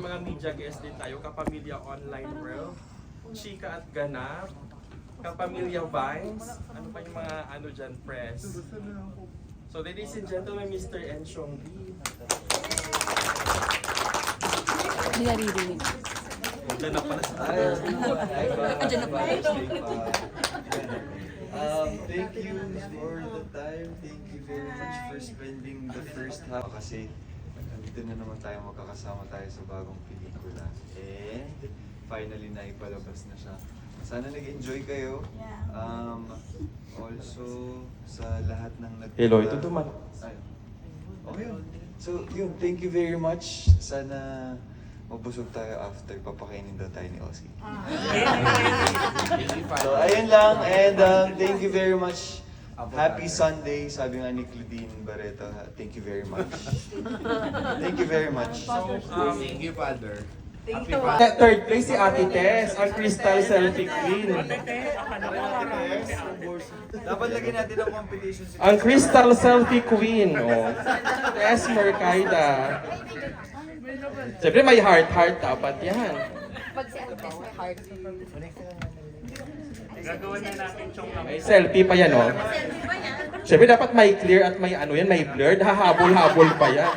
mga media guests din tayo, Kapamilya Online World, Chika at Ganap, Kapamilya Vines, ano pa yung mga ano dyan, press. So ladies and gentlemen, Mr. Enchong Lee. Hindi naririnig. Diyan na pala sa Diyan na pala. Thank you for the time. Thank you very much for spending the first half. Kasi dito na naman tayo magkakasama tayo sa bagong pelikula. And finally na ipalabas na siya. Sana nag-enjoy kayo. Also sa lahat ng Hello, ito duman. Oh, yun. So, yun. Thank you very much. Sana mabusog tayo after papakainin daw tayo ni Ozzy. So, ayun lang. And thank you very much. Happy Sunday, sabi nga ni Claudine Barreto. Thank you very much. Thank you very much. Thank you, Father. Third place si Ate Tess, ang Crystal Selfie Queen. Dapat lagyan natin ang competition. Ang Crystal Selfie Queen, oh. Tess Mercaida. Siyempre may heart dapat yan. Pag si Ate Tess may heart. May selfie pa yan, oh. Siyempre dapat may clear at may ano yan, may blurred. Hahabol-habol pa yan.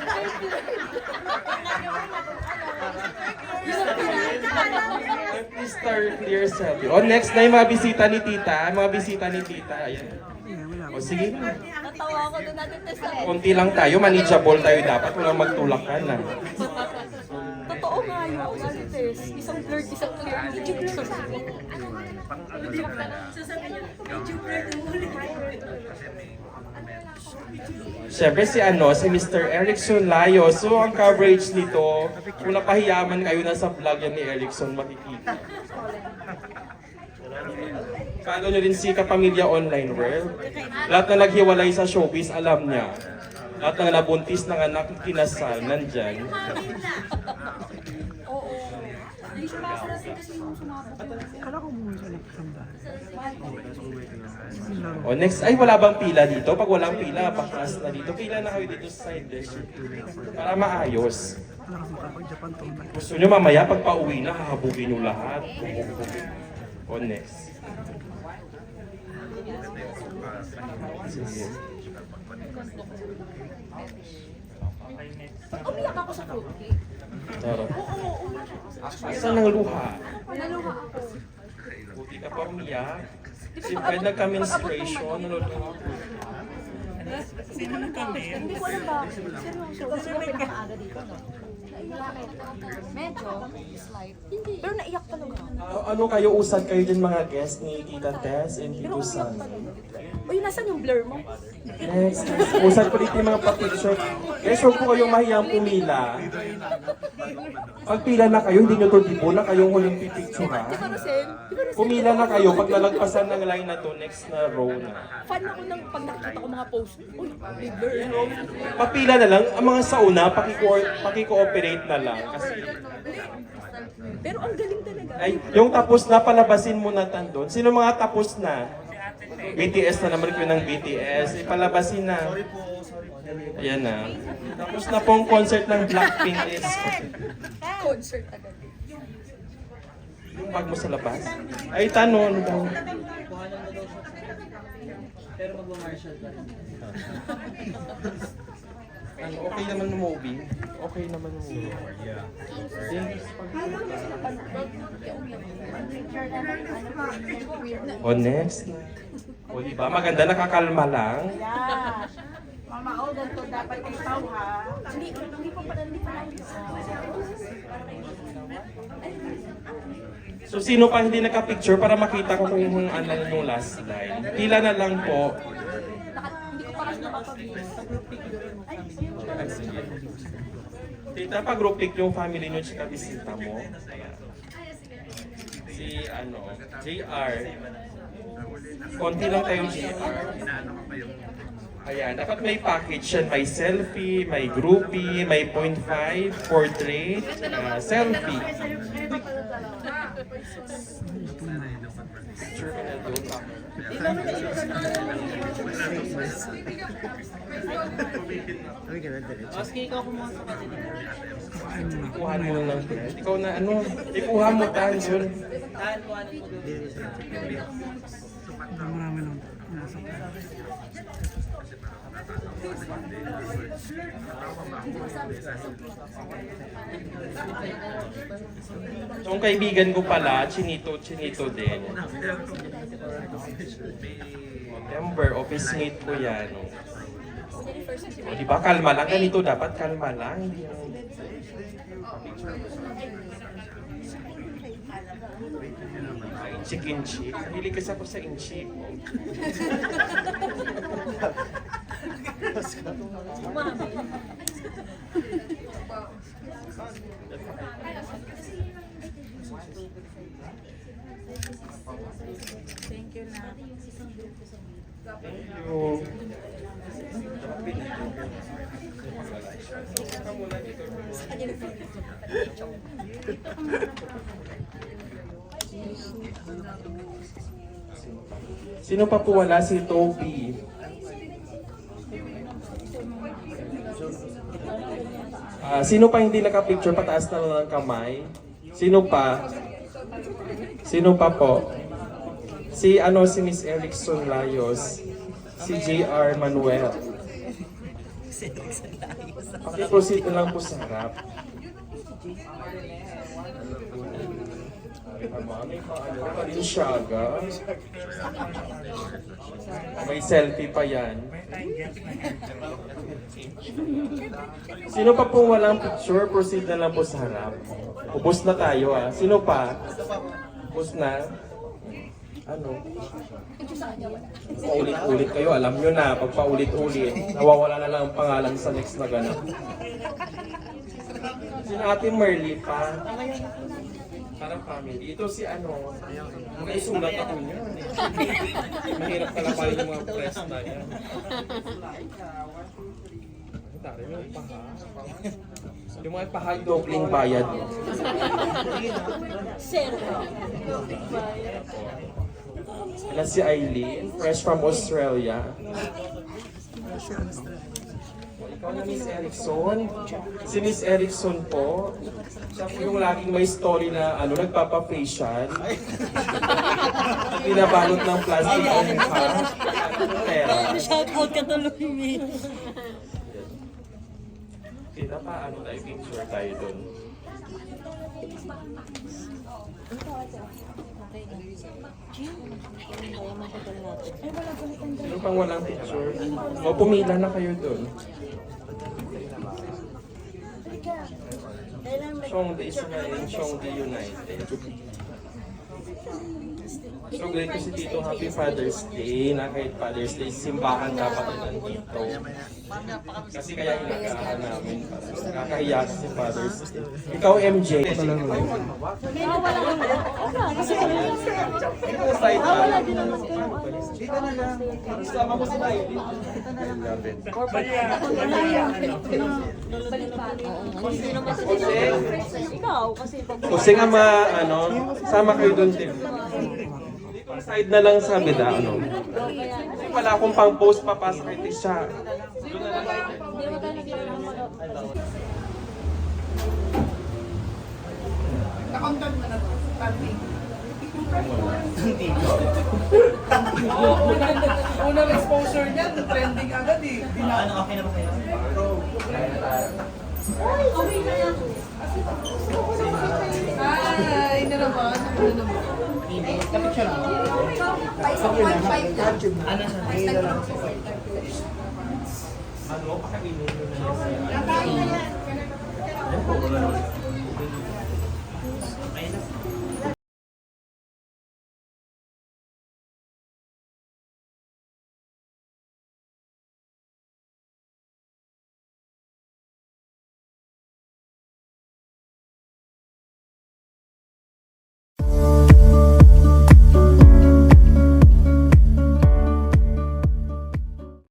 Mr. Clear Selfie. Oh, next na yung mga bisita ni Tita. Mga bisita ni Tita. Ayan. O sige. Natawa ako doon natin Tess. Konti lang tayo, manageable tayo dapat. Walang magtulakan na. Totoo nga yun ako Ate Tess. Isang blurred, isang clear. Medyo blurred sa akin. Siyempre si Mr. Erickson Layo. So ang coverage nito, kung napahiyaman kayo na sa vlog yan ni Erickson, makikita. Follow nyo rin si Kapamilya Online World. Lahat na naghiwalay sa showbiz, alam niya. Lahat na nabuntis ng anak, kinasal, nandyan. Oo. Kasi yung sumabot. Kala ko umuwi ka ng sambahan. O next, ay wala bang pila dito? Pag walang pila, bakas na dito. Pila na kayo dito sa side desk. Para maayos. Wala kasi kapag Japan to. Gusto nyo mamaya pag pauwi na, hahabugin yung lahat. O next. Sige. Umiyak ako sa fruitcake. Tara. Oo, umiyak ako. Asan ang luha? Naluha ako. Buti ka pa umiyak. Siyempre nagka-menstruation. Sino na kami? Hindi ko alam ba? Seryoso. Kasi may pinakaaga dito, no? Medyo, slight. Hindi. Pero naiyak talaga. Ano kayo, usad kayo din mga guest ni Tita Tess and Tito San? Uy, nasan yung blur mo? Next, usad ko dito yung mga pa-picture. Guys, huwag po kayong mahiyang pumila. Pag pila na kayo, hindi nyo to dibo na kayong huling pipicture ha. Di ba, Rosel? Di ba, Rosel? Pumila na kayo, pag nalagpasan ng line na to, next na row na. Fan ako ng pag nakikita ko mga post. Uy, may blur. Papila na lang, ang mga sauna, paki-cooperate na lang. Kasi, Pero ang galing talaga. ay, yung tapos na, palabasin mo na tandon. Sino mga tapos na? BTS na naman ko ng BTS. Ipalabasin na. Ayan na. Tapos na pong concert ng Blackpink is. Concert agad. Yung bag mo sa labas. Ay, tanong, ano daw? Pero mag-martial ka rin. Ano, okay naman ng movie. Okay naman ng movie. Thanks. O next. O diba, maganda, nakakalma lang. Yeah. Mama, oh, ganito dapat ikaw ha. Hindi pa pala, hindi pa lang. So sino pa hindi naka-picture para makita ko kung ano yung last slide. Pila na lang po. Hindi ko pa kasi nakapag-view. Tita, pag-group pic yung family nyo tsaka bisita mo. Si JR. Konti lang tayong JR. Ayan, dapat may package yan. May selfie, may groupie, may 0.5, portrait, selfie. Picture ka na doon, camera. Oski, ikaw kumuha sa kanila. Ikuha mo lang. Ikaw na ano, ikuha mo tan yun. Tahan ko ano po. Marami lang nasa plan. Yung kaibigan ko pala, Chinito din. September, office mate ko yan. O, di ba, kalma lang. Ganito dapat, kalma lang. Hindi yung... Inchik. Mahilig kasi ako sa inchik. Thank you na. Thank you. Sino pa po wala? Si Toby. Sino pa hindi naka-picture? Pataas na lang ng kamay. Sino pa? Sino pa po? Si Miss Erickson Layos. Si JR Manuel. Proceed na lang po sa harap. Balenciaga. May selfie pa yan. Sino pa pong walang picture? Proceed na lang po sa harap. Ubus na tayo ah. Sino pa? Ubus na? Ano? Paulit-ulit kayo. Alam nyo na, pag paulit-ulit, nawawala na lang ang pangalan sa next na ganap. Sino Ate Merly pa? Parang family. Ito si ano, magkaisulat ako niya. Mahirap pala pala yung mga press na yan. Dari yung paha. Yung mga paha, dobling bayad. Zero. Alam si Eileen, fresh from Australia. Ikaw na Miss Erickson. Si Miss Erickson po, siya po yung laging may story na nagpapa-facial. Pinabalot ng plastic ang mukha. Pera. Shout out ka tuloy, Min. Kita pa, tayo picture tayo doon. Sino pang walang picture? O, pumila na kayo doon. Chongde is ngayon, Chongde United. So great kasi dito, Happy Father's Day, na kahit Father's Day, simbahan dapat nandito. Kasi kaya inagahan namin, nakakahiya kasi Father's Day. Ikaw MJ. Kasi wala. Ikaw side ka. Wala din naman kayo. Sama mo si Miley. Ikaw, kasi pag... Kusing ang sama kayo doon din. Dito side na lang sa beda, Kasi wala akong pang-post papasa kay Tisha. Doon na lang tayo. Hindi mo tayo nag-iwan. Nakontan mo na to. Unang exposure niya, trending agad eh. Ano, okay na ba kayo? Ay, na naman. Kapicture lang. Ano sa Pakainin ko na siya.